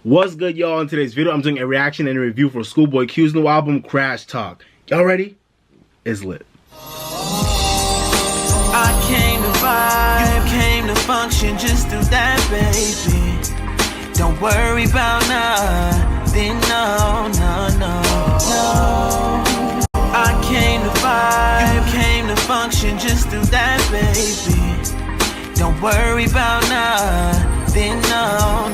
What's good, y'all? In today's video, I'm doing a reaction and a review for ScHoolboy Q's new album, CrasH Talk. Y'all ready? It's lit. I came to vibe, you came to function, just do that, baby. Don't worry about nothing, no. I came to vibe, you came to function, just do that, baby. Don't worry about nothing, no.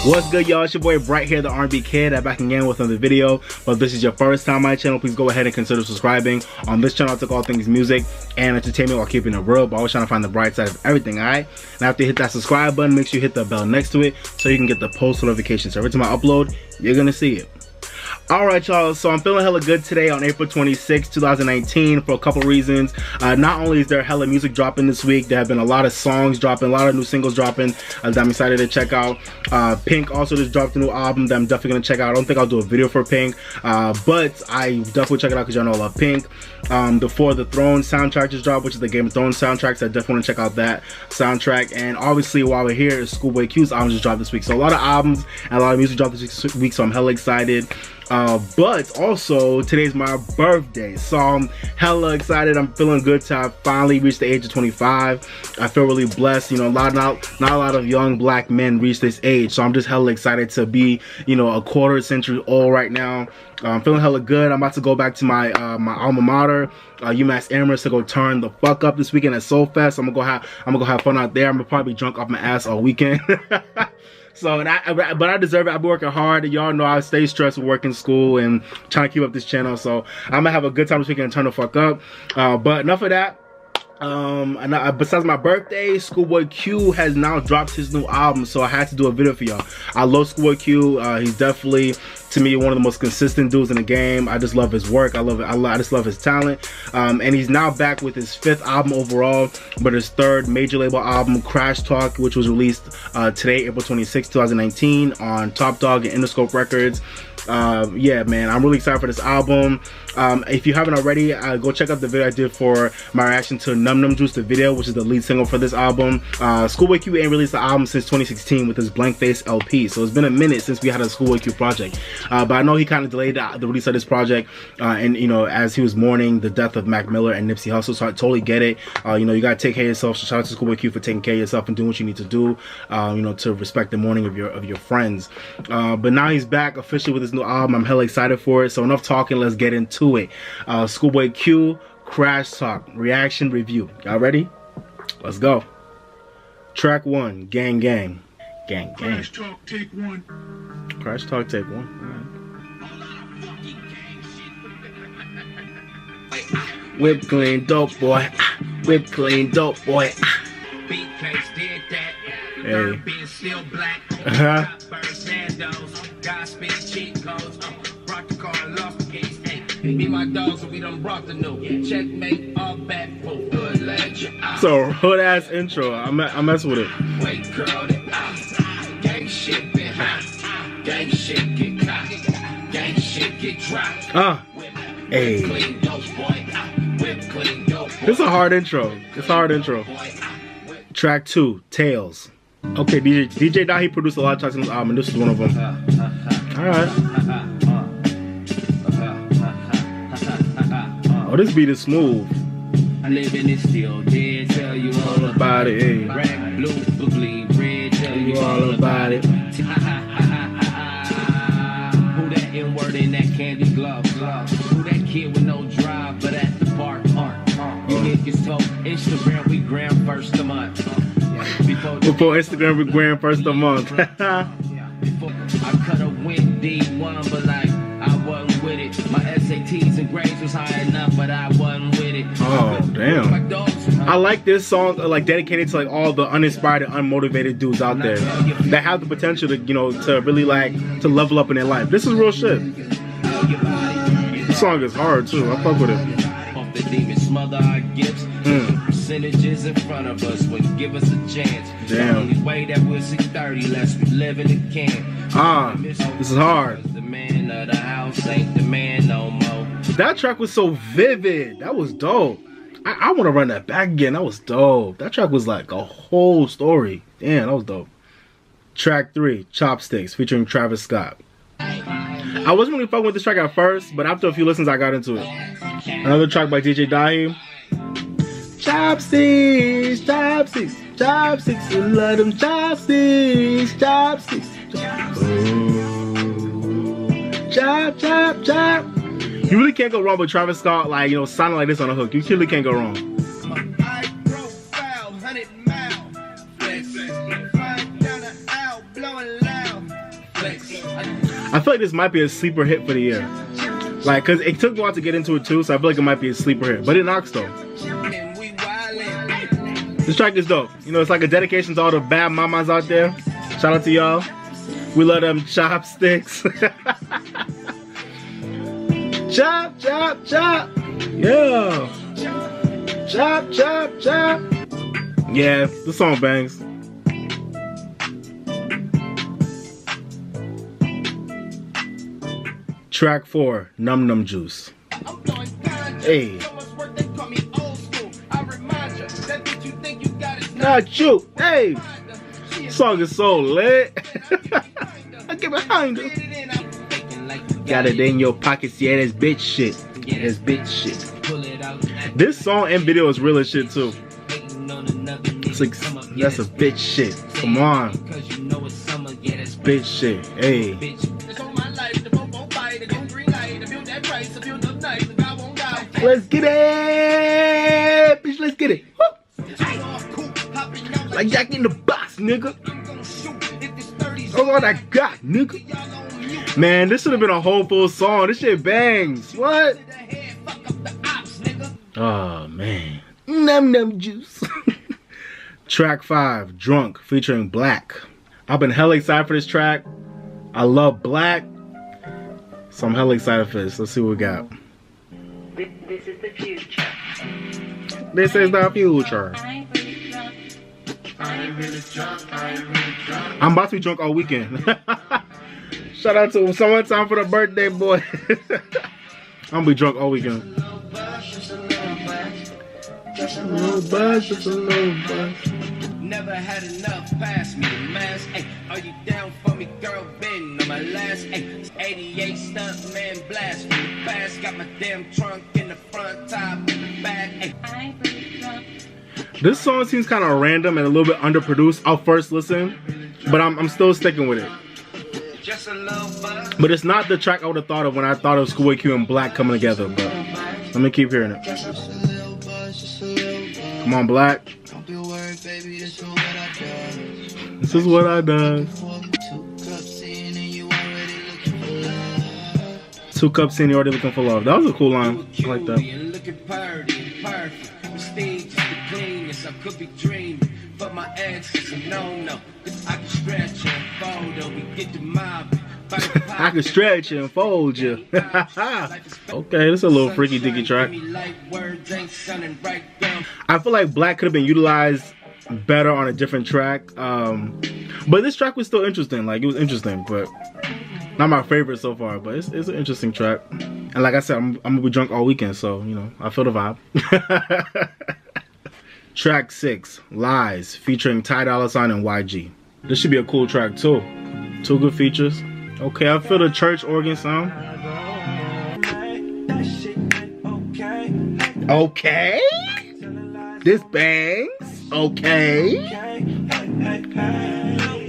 What's good, y'all? It's your boy Bright here, the R&B kid. I'm back again with another video. But if this is your first time on my channel, please go ahead and consider subscribing. On this channel, I talk all things music and entertainment while keeping it real, but always trying to find the bright side of everything, alright? And after you hit that subscribe button, make sure you hit the bell next to it so you can get the post notifications. So every time I upload, you're gonna see it. Alright, y'all, so I'm feeling hella good today on April 26, 2019 for a couple reasons. Not only is there hella music dropping this week, there have been a lot of songs dropping, a lot of new singles dropping that I'm excited to check out. Pink also just dropped a new album that I'm definitely going to check out. I don't think I'll do a video for Pink, but I definitely check it out because y'all know I love Pink. The For the Throne soundtrack just dropped, which is the Game of Thrones soundtrack, so I definitely want to check out that soundtrack. And obviously, while we're here, ScHoolboy Q's album just dropped this week. So a lot of albums and a lot of music dropped this week, so I'm hella excited. But also today's my birthday, so I'm hella excited. I'm feeling good to have finally reached the age of 25. I feel really blessed. You know, not a lot of young black men reach this age, so I'm just hella excited to be, you know, a quarter century old right now. I'm feeling hella good. I'm about to go back to my my alma mater, UMass Amherst, to go turn the fuck up this weekend at Soul Fest. I'm gonna go have fun out there. I'm gonna probably be drunk off my ass all weekend. So, but I deserve it. I've been working hard. Y'all know I stay stressed with working school and trying to keep up this channel. So I'm gonna have a good time this weekend and turn the fuck up. But enough of that. Besides my birthday, ScHoolboy Q has now dropped his new album, so I had to do a video for y'all. I love ScHoolboy Q. He's definitely, to me, one of the most consistent dudes in the game. I just love his work. I love it. I just love his talent. And he's now back with his 5th album overall, but his 3rd major label album, CrasH Talk, which was released today, April 26, 2019, on Top Dog and Interscope Records. Yeah, man, I'm really excited for this album. If you haven't already, go check out the video I did for my reaction to Numb Juice, the video, which is the lead single for this album. ScHoolboy Q ain't released the album since 2016 with his Blank Face LP, so it's been a minute since we had a ScHoolboy Q project. But I know he kind of delayed the release of this project, and you know, as he was mourning the death of Mac Miller and Nipsey Hussle, so I totally get it. You know, you gotta take care of yourself. So shout out to ScHoolboy Q for taking care of yourself and doing what you need to do. You know, to respect the mourning of your friends. But now he's back officially with his new album. I'm hella excited for it. So enough talking, let's get into it. ScHoolboy Q, CrasH Talk, reaction review. Y'all ready? Let's go. Track 1, Gang Gang. Gang Gang. CrasH Talk, take 1. CrasH Talk, take 1. Right. Whip clean, dope boy. Whip clean, dope boy. Hey. Be my dog, so we done brought the new checkmate all back. So hood ass intro. I mess with it. Wait, girl, gang shit been hot. Gang shit get cocked. Gang shit get dropped. Hey. This is a hard intro. It's a hard intro. Track 2, Tails. Okay, DJ Dahi produced a lot of tracks on this album, and this is one of them. Alright. Oh, this beat is smooth. I live in it still dead, tell you all about it. Hey. Red, blue, bleed, red, tell you all about it. Who that N-word in that candy glove? Who that kid with no drive, but at the park? You niggas told Instagram we gram first a month. Before Instagram we gram first a month. I could have went D1, but like I wasn't with it. My SATs and grades was high enough, but I wasn't with it. Oh damn! I like this song, like dedicated to like all the uninspired and unmotivated dudes out there that have the potential to, you know, to really like to level up in their life. This is real shit. This song is hard too. I fuck with it. Off the demon, smother our gifts. Percentages in front of us would give us a chance. Damn. The only way that we'll see 30 less we live in the can. This is hard. The man of the house ain't the man no more. That track was so vivid. That was dope. I want to run that back again. That was dope. That track was like a whole story. Damn, that was dope. Track 3, CHopstix, featuring Travis Scott. I wasn't really fucking with this track at first, but after a few listens, I got into it. Another track by DJ Dahi. CHopstix, CHopstix, CHopstix, you love them CHopstix, CHopstix. Chop, chop, chop. You really can't go wrong with Travis Scott, like, you know, sounding like this on a hook. You really can't go wrong. I feel like this might be a sleeper hit for the year. Like, cause it took a while to get into it too, so I feel like it might be a sleeper hit. But it knocks though. This track is dope. You know, it's like a dedication to all the bad mamas out there. Shout out to y'all. We love them CHopstix. Chop, chop, chop. Yeah. Chop, chop, chop. Yeah, this song bangs. Track 4, Numb Juice. Hey. Not you. Hey. This song is so lit. I get behind it. Got it in your pockets. Yeah, that's bitch shit. That's bitch shit. This song and video is real as shit too. It's like, that's a bitch shit. Come on. Bitch shit. Hey. Let's get it, bitch. Let's get it. Woo. Like Jack in the Box, nigga. That's all I got, nigga. Man, this should have been a whole full song. This shit bangs. What? Oh man. Numb juice. Track 5, Drunk, featuring Black. I've been hella excited for this track. I love Black, so I'm hella excited for this. Let's see what we got. This is the future. This is the future. I'm about to be drunk all weekend. Shout out to Summertime for the birthday boy. I'm gonna be drunk all weekend. Just a little buzz, just a little buzz. Never had enough, pass me the mask. Ay, are you down for me, girl? Been on my last. Ay, 88 stunt man blast from the past. Got my damn trunk in the front, top in the back. Ay. This song seems kind of random and a little bit underproduced. I'll first listen, but I'm still sticking with it. Just a little buzz. But it's not the track I would have thought of when I thought of Schoolboy Q and Black coming together. But let me keep hearing it. Come on, Black. This is what I do. 2 cups in, you already looking for love. That was a cool line. I like that. I could be dreaming, but my ex is a no-no. I can stretch and fold you. We get the mob. I can stretch and fold you. Okay, this is a little freaky dicky track. I feel like Black could have been utilized better on a different track. But this track was still interesting. Like, it was interesting, but not my favorite so far. But it's an interesting track. And like I said, I'm gonna be drunk all weekend, so you know, I feel the vibe. Track 6, Lies, featuring Ty Dolla $ign and YG. This should be a cool track too. 2 good features. Okay, I feel the church organ sound. Okay. This bangs. Okay.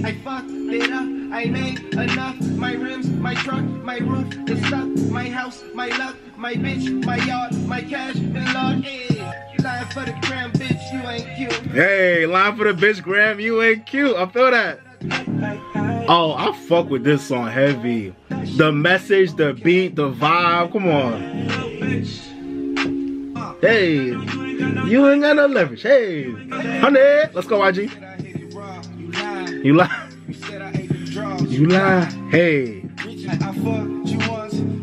I fucked it up, I made enough. My rims, my truck, my roof, the stuff, my house, my luck, my bitch, my yard, my cash, and Lord, hey. Line for the gram, bitch, you ain't cute. Hey, line for the bitch, Graham, you ain't cute. I feel that. Oh, I fuck with this song heavy. The message, the beat, the vibe. Come on. Hey, you ain't got no leverage. Hey, honey, let's go, YG. You lie. You lie. Hey. I fucked you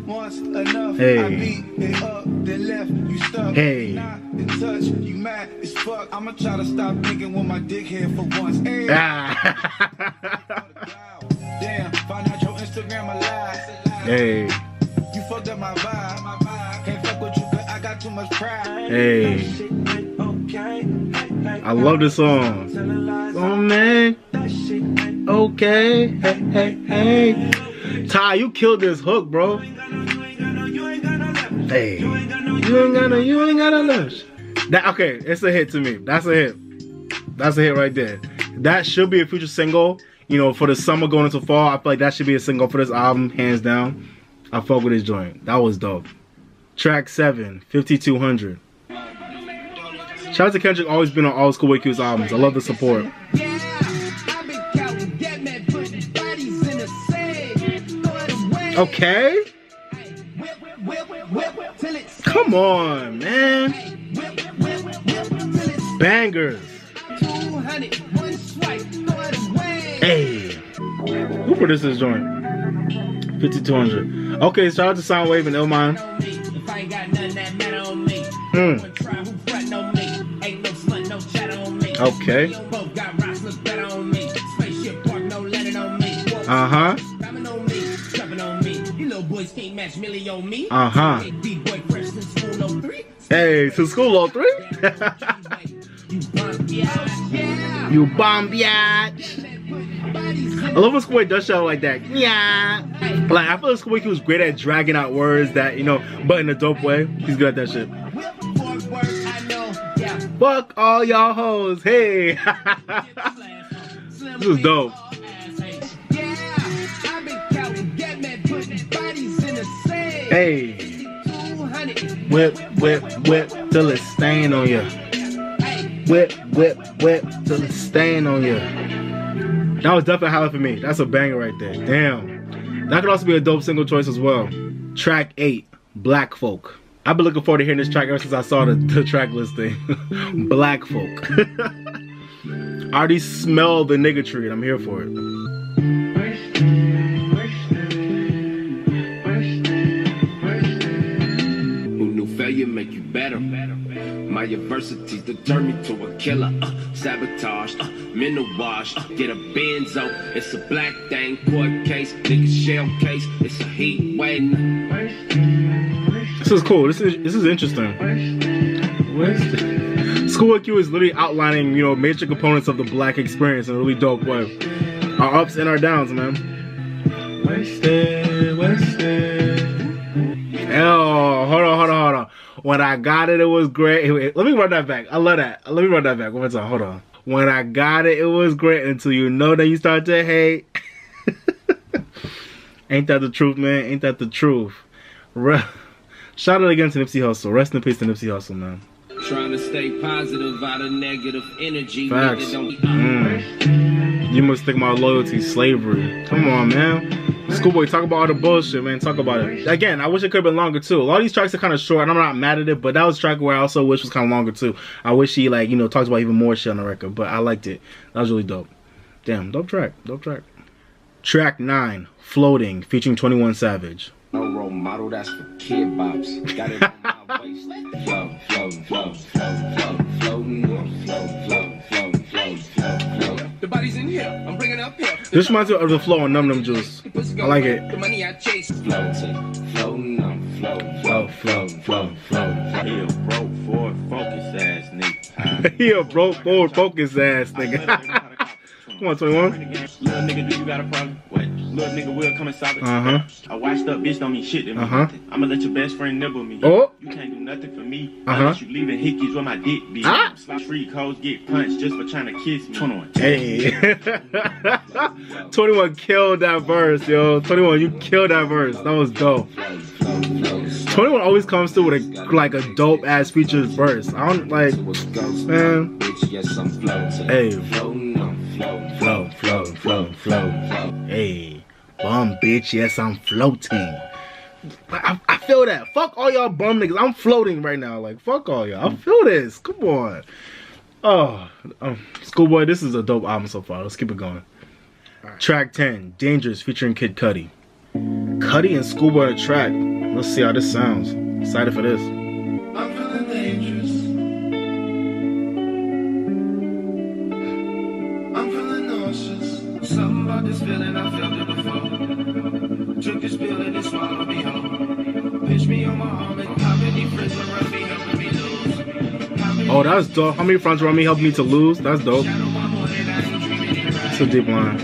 once enough. Hey. I beat it up, then left you stuck. Hey. Not in touch, you mad as fuck. I'ma try to stop thinking with my dick here for once. Hey. Damn, find out your Instagram alive. Hey. You fucked up my vibe. Can't fuck with you, but I got too much pride. Hey. I love this song. Oh man. Okay. Hey, hey, hey. Ty, you killed this hook, bro. Hey. You ain't gotta lose. That, okay, it's a hit to me. That's a hit. That's a hit right there. That should be a future single. You know, for the summer going into fall, I feel like that should be a single for this album, hands down. I fuck with this joint. That was dope. Track 7, 5200. Shout out to Kendrick, always been on all ScHoolboy Q's albums. I love the support. Okay. Come on, man. Bangers. Hey. Who produced this joint? 5200. Okay, shout out to Soundwave and Illmind. Okay. Uh-huh. Uh-huh. Hey, to School 03? You bomb biatch. I love when ScHoolboy does show like that. Yeah. Like, I feel like ScHoolboy was great at dragging out words that, you know, but in a dope way. He's good at that shit. Fuck all y'all hoes. Hey. This is dope. Hey. Whip, whip, whip till it's stain on you. Whip, whip, whip till it's stain on you. That was definitely a highlight for me. That's a banger right there. Damn. That could also be a dope single choice as well. Track 8, Black Folk. I've been looking forward to hearing this track ever since I saw the track listing. Black Folk. I already smell the nigga tree and I'm here for it. Who knew failure make you better? My adversities determine me to a killer. Sabotage, mental wash, get a benzo. It's a black thing, court case, nigga shell case. It's a heat waiting. This is cool. This is interesting. ScHoolboy Q is literally outlining, you know, major components of the black experience in a really dope way. Our ups and our downs, man. Wasted, wasted. Oh, hold on. When I got it, it was great. Wait, let me run that back. I love that. Let me run that back one more time. Hold on. When I got it, it was great until you know that you start to hate. Ain't that the truth, man? Ain't that the truth? Shout out again to Nipsey Hussle. Rest in peace to Nipsey Hussle, man. Trying to stay positive out of negative energy. Facts. You must think my loyalty slavery. Come on, man. ScHoolboy, talk about all the bullshit, man. Talk about it. Again, I wish it could have been longer too. A lot of these tracks are kind of short, and I'm not mad at it, but that was a track where I also wish was kind of longer too. I wish he, like, you know, talked about even more shit on the record, but I liked it. That was really dope. Damn, dope track. Dope track. Track 9, Floating, featuring 21 Savage. No role model, that's for kid bops. Got it on my waist. Flow, flow, flow, flow, flow, flow, flow. The body's in here. I'm bringing up here. This reminds me of the flow on Numb Juice. I like it. The money I chase. Floating, flow, numb, flow, flow, flow, flow. He a broke forward focus ass nigga. He a broke forward focus ass nigga. Come on, 21. Little nigga, do you got a problem? What? Little nigga will come inside. Uh-huh. A washed up bitch don't mean shit to me. Uh-huh. I'ma let your best friend nibble me. Oh. You can't do nothing for me. Uh-huh. Unless you leaving hickeys where my dick be. Ah. Freak hoes get punched just for trying to kiss me. 21. Hey. 21 killed that verse, yo. 21, you killed that verse. That was dope. 21 always comes through with a dope ass featured verse. I don't like, man. Hey. Flow. Hey, bum bitch, yes, I'm floating. I feel that. Fuck all y'all bum niggas. I'm floating right now. Like, fuck all y'all. I feel this. Come on. Oh, ScHoolboy, this is a dope album so far. Let's keep it going. Right. Track 10, Dangerous, featuring Kid Cudi. Cudi and ScHoolboy on the track. Let's see how this sounds. Excited for this. I'm feeling dangerous. I'm feeling nauseous. Something about this feeling, I felt it before. Took this pill and it swallowed me whole. Pinch me on my arm and how many friends around me helping me lose. Oh, that's dope. How many friends around me helped me to lose? That's dope. That's a deep line.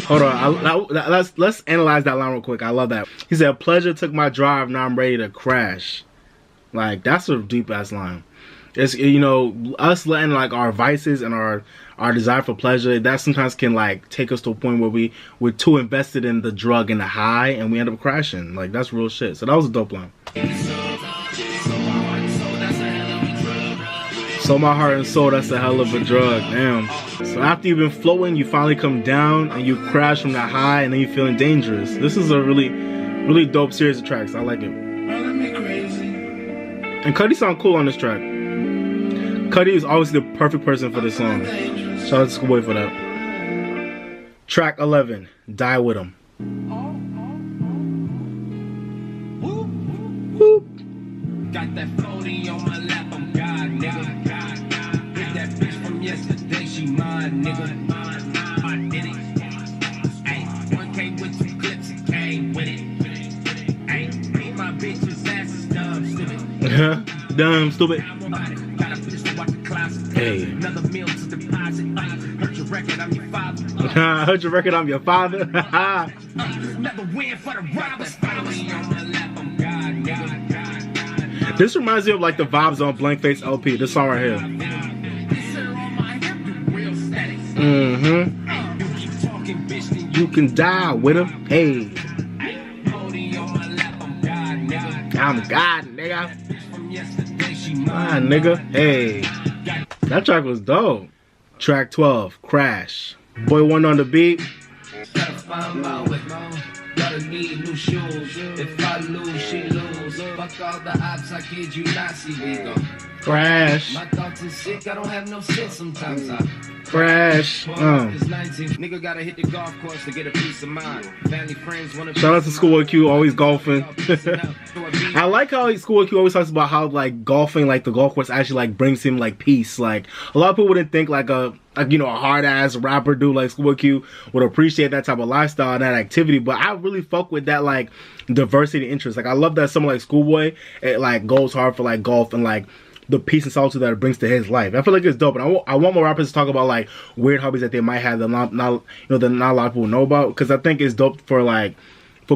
Hold on, let's analyze that line real quick. I love that. He said, "Pleasure took my drive, now I'm ready to crash." Like, that's a deep ass line. It's, you know, us letting like our vices and our desire for pleasure, that sometimes can like take us to a point where we're too invested in the drug and the high, and we end up crashing. Like, that's real shit. So that was a dope line. So my heart and soul, that's a hell of a drug. Damn. So after you've been floating, you finally come down and you crash from that high, and then you're feeling dangerous. This is a really dope series of tracks. I like it. And Cudi sound cool on this track. Cudi is obviously the perfect person for this song. Shout out to ScHoolboy for that. Track 11, Die With Em. Got that 40 on my lap, I'm God, nigga. Hit that bitch from yesterday, she mine, nigga. I did it. Ay, one came with 2 clips, it came with it. Ay, my bitch's ass is dumb, stupid. Dumb, stupid. Got a pistol out the closet. Hey. Another meal to deposit. Heard your record, I'm your father. Heard your record, I'm your father. Never win for the robbers. 40 on my lap, I'm God, nigga. This reminds me of like the vibes on Blank Face LP. This song right here. You can die with him. Hey. I'm God, nigga. Ah, nigga. Hey. That track was dope. Track 12, CrasH. Boy One on the beat. Gotta need new shoes. If I lose, she lose. Fuck all the ops, I kid you not, see we go. CrasH. My thoughts is sick, I don't have no sense sometimes. CrasH. Nigga gotta hit the golf course to get a peace of mind. Family friends wanna. Shout out to ScHoolboy Q, always golfing. I like how ScHoolboy Q always talks about how like golfing, like the golf course actually like brings him like peace. Like a lot of people wouldn't think like a hard ass rapper dude like ScHoolboy Q would appreciate that type of lifestyle and that activity, but I really fuck with that like diversity interest. Like I love that someone like ScHoolboy it like goes hard for like golf and like the peace and solitude that it brings to his life. I feel like it's dope, and I want more rappers to talk about like weird hobbies that they might have that not a lot of people know about, because I think it's dope for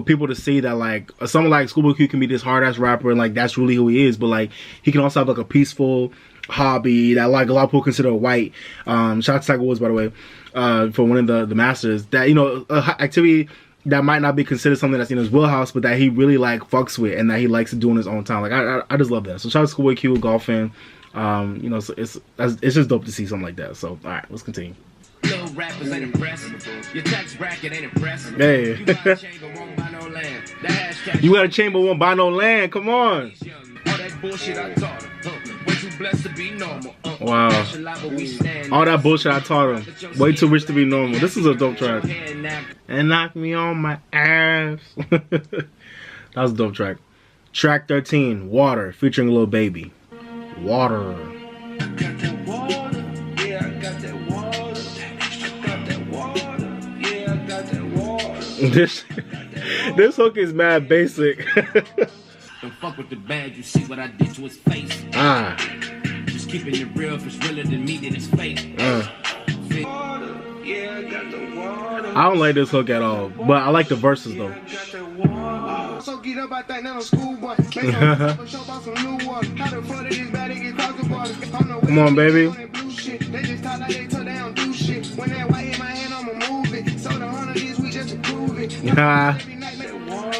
people to see that like someone like ScHoolboy Q can be this hard ass rapper and like that's really who he is, but like he can also have like a peaceful hobby that like a lot of people consider white. Shout out to Tiger Woods, by the way, for winning the Masters. That, you know, activity that might not be considered something that's in his wheelhouse, but that he really like fucks with and that he likes to do in his own time. Like I just love that. So shout out to ScHoolboy Q, golfing. You know, so it's just dope to see something like that. So all right, let's continue. Little rappers ain't impressive. Your tax bracket ain't impressive. Hey. You got a chamber, won't buy no land. The hashtag. You got a chamber, won't buy no land. Come on. All that bullshit I taught him. Way too blessed to be normal. Wow. All that bullshit I taught him. Way too rich to be normal. This is a dope track. And knock me on my ass. That was a dope track. Track 13, Water, featuring Lil Baby. Water. This hook is mad basic. Don't fuck with the bag, you see what I did to his face. Just keeping it real, if it's realer than me, then it's fake. I don't like this hook at all, but I like the verses though. Come on, baby.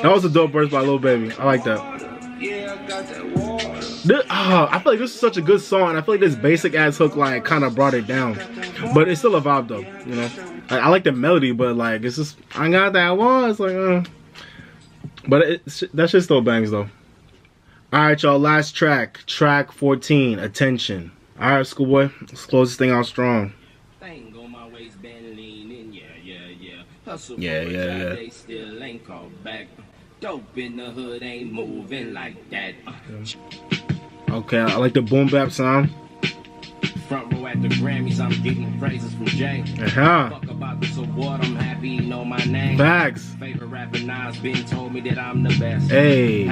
That was a dope verse by Lil Baby. I like that. I feel like this is such a good song. I feel like this basic ass hook like kind of brought it down, but it's still a vibe though. You know, like, I like the melody, but like it's just I got that one. It's like, but that shit still bangs though. All right, y'all. Last track, track 14, Attention. All right, ScHoolboy, let's close this thing out strong. Yeah. They still ain't called back. Dope in the hood ain't moving like that. Okay, I like the boom bap sound. Front row at the Grammys, I'm getting praises from Jay. Fuck about this award, I'm happy you know my name. Facts. Favorite rapper Nas been told me that I'm the best. Hey.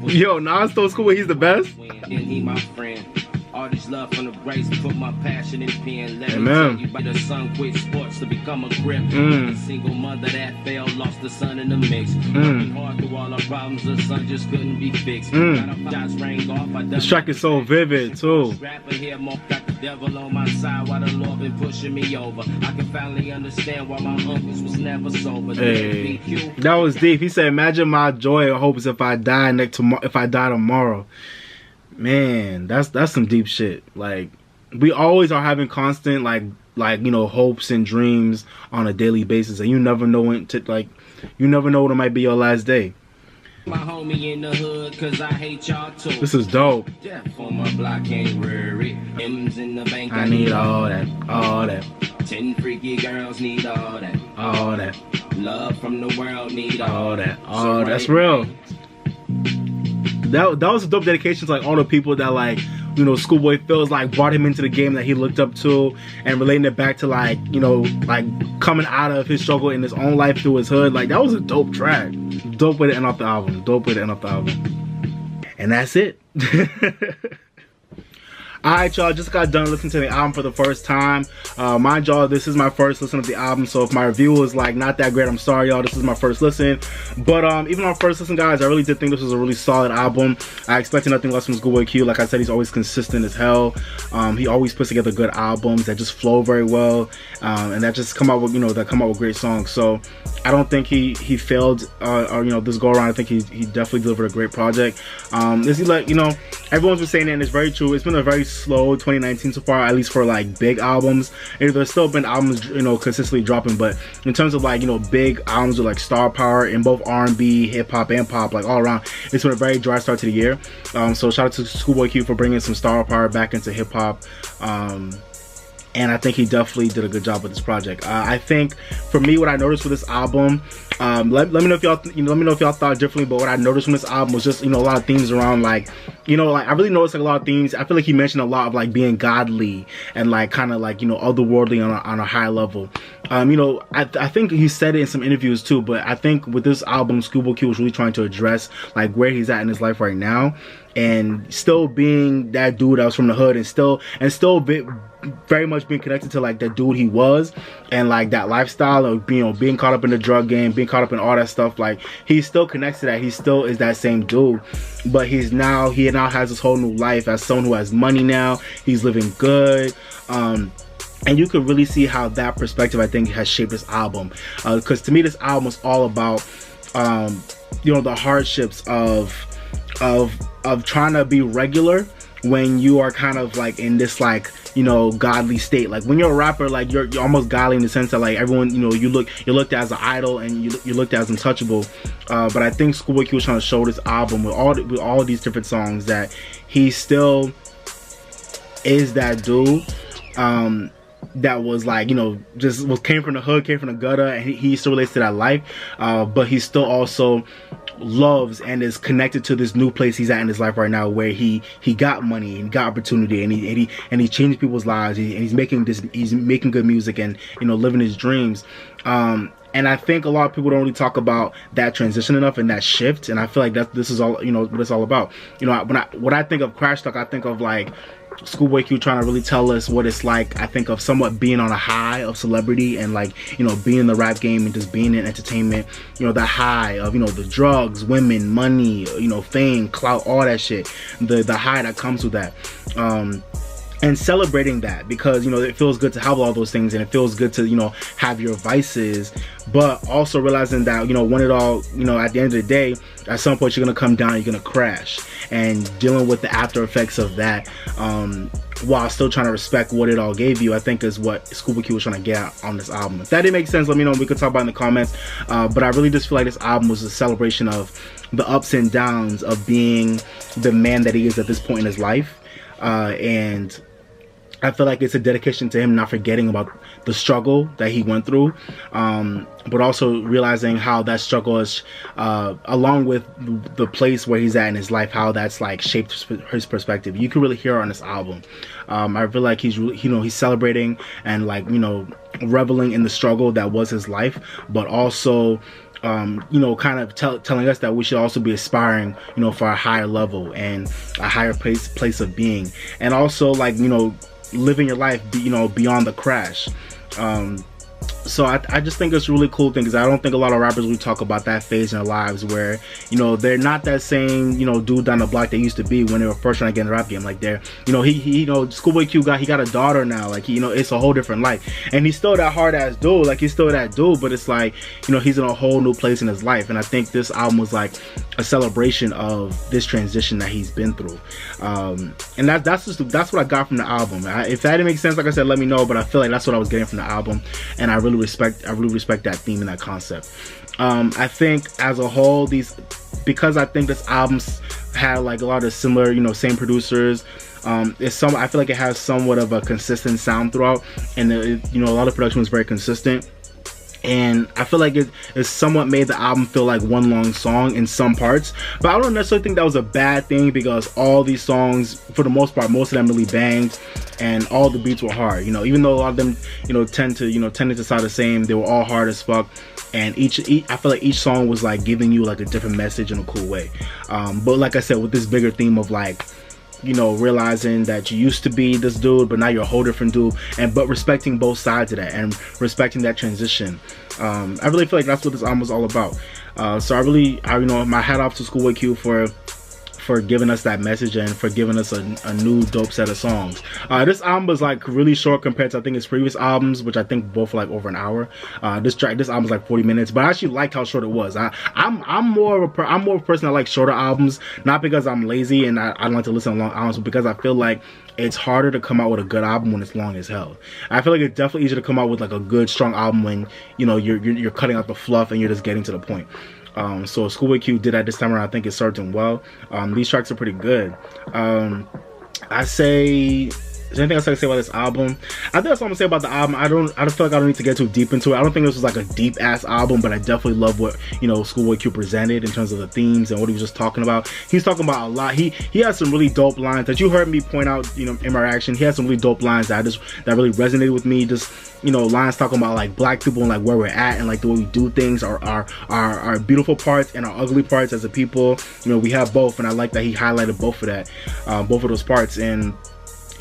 Yo, Nas told ScHoolboy he's the best? And he my friend. All this love from the grace, put my passion in pen. Let me Amen. tell you, by the son quit sports to become a grip. A single mother that failed, lost the son in the mix. Working hard through all our problems, the son just couldn't be fixed. Got a shots rang off. This track is so vivid too. Rapper here, more got the devil on my side while the Lord been pushing me over. I can finally understand why my uncles was never sober. Hey, that was deep. He said, "Imagine my joy or hopes if I die tomorrow." Man, that's some deep shit. Like, we always are having constant like you know, hopes and dreams on a daily basis, and you never know when to you never know when it might be your last day. My homie in the hood, cause I hate y'all too. This is dope. Death on my block ain't worried. M's in the bank. I need all that, all that. 10 freaky girls need all that, all that. Love from the world need all that. Oh, that's real. That was a dope dedication to like all the people that like, you know, ScHoolboy feels like brought him into the game that he looked up to, and relating it back to like, you know, like coming out of his struggle in his own life through his hood. Like, that was a dope track. Dope way to end off the album. Dope way to end off the album. And that's it. Alright, y'all, just got done listening to the album for the first time. Mind y'all, this is my first listen of the album, so if my review is like not that great, I'm sorry, y'all. This is my first listen. But even on first listen, guys, I really did think this was a really solid album. I expected nothing less from ScHoolboy Q. Like I said, he's always consistent as hell. He always puts together good albums that just flow very well, and that just come out with, you know, that come out with great songs. So I don't think he failed, or you know, this go around. I think he definitely delivered a great project. Is he like, you know, everyone's been saying that, and it's very true. It's been a very slow 2019 so far, at least for like big albums. And there's still been albums, you know, consistently dropping, but in terms of like, you know, big albums with like star power in both R&B, hip hop, and pop, like all around, it's been a very dry start to the year. So shout out to ScHoolboy Q for bringing some star power back into hip hop. And I think he definitely did a good job with this project. I think for me, what I noticed with this album, let me know if y'all, you know, let me know if y'all thought differently. But what I noticed from this album was just, you know, a lot of themes around like, you know, like I really noticed like a lot of themes. I feel like he mentioned a lot of like being godly and like kind of like, you know, otherworldly on a high level. You know, I think he said it in some interviews too. But I think with this album, ScHoolboy Q was really trying to address like where he's at in his life right now, and still being that dude that was from the hood, and still very much being connected to like the dude he was, and like that lifestyle of being caught up in the drug game, being caught up in all that stuff. Like, he still connects to that. He still is that same dude, but he now has this whole new life as someone who has money now. He's living good, and you could really see how that perspective, I think, has shaped this album. Because to me, this album was all about you know, the hardships of trying to be regular when you are kind of like in this like, you know, godly state. Like when you're a rapper, like you're almost godly in the sense that like everyone, you know, you're looked at as an idol, and you're looked at as untouchable. But I think ScHoolboy Q was trying to show this album with all these different songs that he still is that dude that was like, you know, just came from the hood, came from the gutter, and he still relates to that life, but he still also loves and is connected to this new place he's at in his life right now, where he got money and got opportunity, and he changed people's lives, and he's making good music, and, you know, living his dreams. And I think a lot of people don't really talk about that transition enough and that shift, and I feel like this is all, you know, what it's all about. You know, when I think of CrasH Talk, I think of like ScHoolboy Q trying to really tell us what it's like. I think of somewhat being on a high of celebrity, and like, you know, being in the rap game and just being in entertainment, you know, the high of, you know, the drugs, women, money, you know, fame, clout, all that shit, the high that comes with that, and celebrating that, because, you know, it feels good to have all those things, and it feels good to, you know, have your vices, but also realizing that, you know, when it all, you know, at the end of the day, at some point you're gonna come down, you're gonna crash, and dealing with the after effects of that, while still trying to respect what it all gave you, I think is what ScHoolboy Q was trying to get out on this album. If that didn't make sense, let me know. We could talk about it in the comments. But I really just feel like this album was a celebration of the ups and downs of being the man that he is at this point in his life, and I feel like it's a dedication to him not forgetting about the struggle that he went through, but also realizing how that struggle is, along with the place where he's at in his life, how that's like shaped his perspective. You can really hear it on this album. I feel like he's really, you know, he's celebrating and like, you know, reveling in the struggle that was his life, but also you know, kind of telling us that we should also be aspiring, you know, for a higher level and a higher place of being, and also like, you know, living your life, you know, beyond the CrasH. So I just think it's a really cool thing, because I don't think a lot of rappers really talk about that phase in their lives where, you know, they're not that same, you know, dude down the block they used to be when they were first trying to get in the rap game. Like they're, you know, he you know, Schoolboy Q got a daughter now, like, you know, it's a whole different life, and he's still that hard ass dude, like he's still that dude, but it's like, you know, he's in a whole new place in his life, and I think this album was like a celebration of this transition that he's been through, and that's what I got from the album. If that didn't make sense, like I said, let me know, but I feel like that's what I was getting from the album, and I really respect that theme and that concept. I think as a whole, because I think this album's had like a lot of similar, you know, same producers, I feel like it has somewhat of a consistent sound throughout, and you know, a lot of production was very consistent. And I feel like it somewhat made the album feel like one long song in some parts, but I don't necessarily think that was a bad thing, because all these songs, for the most part, most of them really banged, and all the beats were hard. You know, even though a lot of them, you know, tended to sound the same, they were all hard as fuck. And I feel like each song was like giving you like a different message in a cool way. But like I said, with this bigger theme of like, you know, realizing that you used to be this dude, but now you're a whole different dude, but respecting both sides of that and respecting that transition. I really feel like that's what this album was all about. So you know, my hat off to Schoolboy Q for giving us that message and for giving us a new dope set of songs. This album was like really short compared to I think his previous albums, which I think both were like over an hour. This album was like 40 minutes, but I actually liked how short it was. I'm more of a person that likes shorter albums, not because I'm lazy and I don't like to listen to long albums, but because I feel like it's harder to come out with a good album when it's long as hell. I feel like it's definitely easier to come out with like a good strong album when, you know, you're cutting out the fluff and you're just getting to the point. So Schoolboy Q did that this time around. I think it served him well. These tracks are pretty good. I say, is there anything else I can say about this album? I think that's all I'm gonna say about the album. I don't feel like I don't need to get too deep into it. I don't think this was like a deep ass album, but I definitely love what, you know, Schoolboy Q presented in terms of the themes and what he was just talking about. He's talking about a lot. He has some really dope lines that you heard me point out, you know, in my reaction. He has some really dope lines that really resonated with me. Just, you know, lines talking about like black people and like where we're at and like the way we do things, our beautiful parts and our ugly parts as a people. You know, we have both, and I like that he highlighted both of those parts. And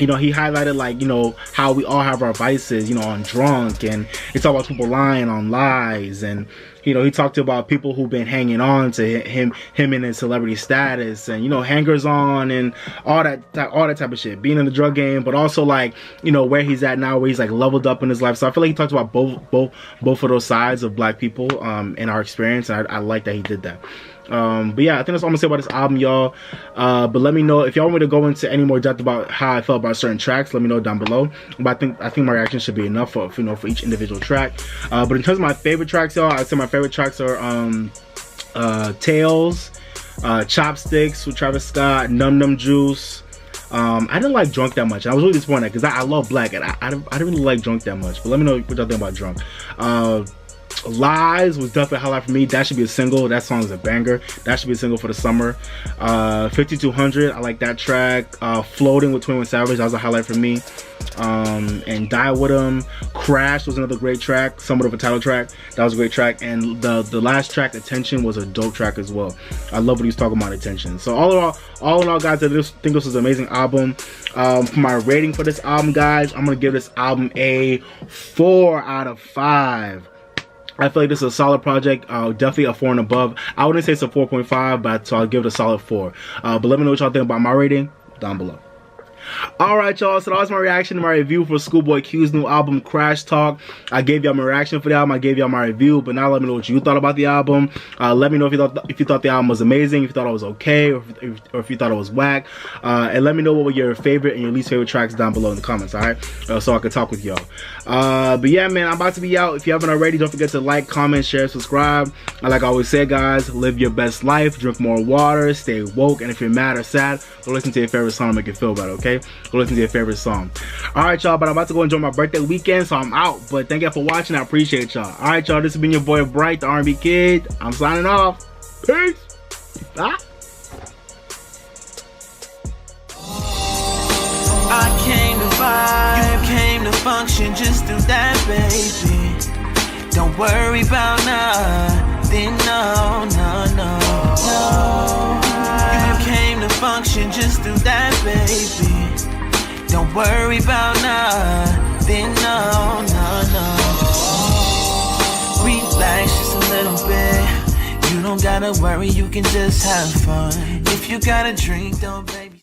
you know, he highlighted like, you know, how we all have our vices, you know, on drunk, and he talked about people lying on lies, and you know, he talked about people who've been hanging on to him in his celebrity status, and you know, hangers on and all that type of shit, being in the drug game, but also like, you know, where he's at now, where he's like leveled up in his life. So I feel like he talked about both of those sides of black people in our experience, and I like that he did that. But yeah, I think that's all I'm gonna say about this album, y'all. But let me know if y'all want me to go into any more depth about how I felt about certain tracks. Let me know down below. But I think my reaction should be enough for, you know, for each individual track. But in terms of my favorite tracks, y'all, I'd say my favorite tracks are Tails, CHopstix with Travis Scott, Numb Juice. I didn't like Drunk that much. I was really disappointed because I love Black, and I didn't really like Drunk that much. But let me know what y'all think about Drunk. Lies was definitely a highlight for me. That should be a single. That song is a banger. That should be a single for the summer. 5200, I like that track. Floating with 21 Savage, that was a highlight for me. And Die With Em. CrasH was another great track, somewhat of a title track. That was a great track. And the last track, Attention, was a dope track as well. I love what he's talking about, Attention. So all in all, guys, I think this was an amazing album. For my rating for this album, guys, I'm gonna give this album a 4 out of 5. I feel like this is a solid project, definitely a 4 and above. I wouldn't say it's a 4.5, but so I'll give it a solid 4. But let me know what y'all think about my rating down below. Alright, y'all, so that was my reaction to my review for Schoolboy Q's new album, CrasH Talk. I gave y'all my reaction for the album, I gave y'all my review, but now let me know what you thought about the album. Let me know if you thought the album was amazing, if you thought it was okay, or if you thought it was whack. And let me know what were your favorite and your least favorite tracks down below in the comments, alright? So I can talk with y'all. But yeah, man, I'm about to be out. If you haven't already, don't forget to like, comment, share, subscribe. And like I always say, guys, live your best life, drink more water, stay woke, and if you're mad or sad, go listen to your favorite song to make you feel better, okay? Go listen to your favorite song. Alright, y'all, but I'm about to go enjoy my birthday weekend, so I'm out. But thank y'all for watching. I appreciate y'all. Alright, y'all, this has been your boy Bright, the R&B Kid. I'm signing off. Peace. Ah. I came to vibe, you came to function, just do that, baby. Don't worry about nothing. then no, no, no, no. You came to function, just do that, baby. Don't worry about nothing, no, no, no. Relax just a little bit. You don't gotta worry, you can just have fun. If you got a drink, don't, baby.